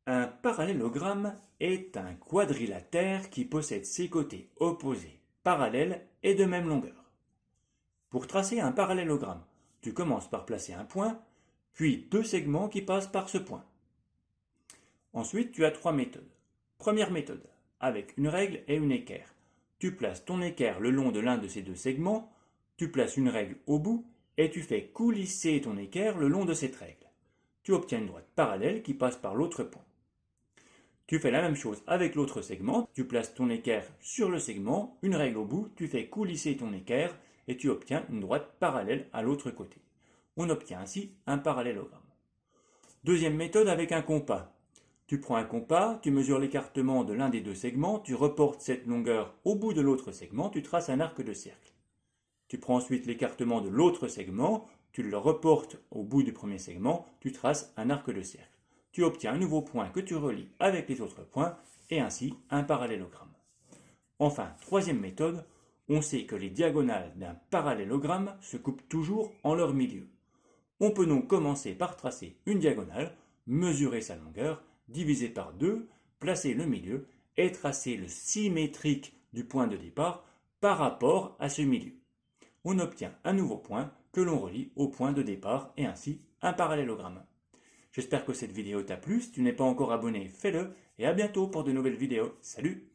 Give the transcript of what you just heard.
Un parallélogramme est un quadrilatère qui possède ses côtés opposés, parallèles et de même longueur. Pour tracer un parallélogramme, tu commences par placer un point, puis deux segments qui passent par ce point. Ensuite, tu as trois méthodes. Première méthode, avec une règle et une équerre. Tu places ton équerre le long de l'un de ces deux segments, tu places une règle au bout et tu fais coulisser ton équerre le long de cette règle. Tu obtiens une droite parallèle qui passe par l'autre point. Tu fais la même chose avec l'autre segment, tu places ton équerre sur le segment, une règle au bout, tu fais coulisser ton équerre et tu obtiens une droite parallèle à l'autre côté. On obtient ainsi un parallélogramme. Deuxième méthode avec un compas. Tu prends un compas, tu mesures l'écartement de l'un des deux segments, tu reportes cette longueur au bout de l'autre segment, tu traces un arc de cercle. Tu prends ensuite l'écartement de l'autre segment, tu le reportes au bout du premier segment, tu traces un arc de cercle. Tu obtiens un nouveau point que tu relis avec les autres points et ainsi un parallélogramme. Enfin, troisième méthode, on sait que les diagonales d'un parallélogramme se coupent toujours en leur milieu. On peut donc commencer par tracer une diagonale, mesurer sa longueur, diviser par 2, placer le milieu et tracer le symétrique du point de départ par rapport à ce milieu. On obtient un nouveau point que l'on relie au point de départ et ainsi un parallélogramme. J'espère que cette vidéo t'a plu. Si tu n'es pas encore abonné, fais-le et à bientôt pour de nouvelles vidéos. Salut!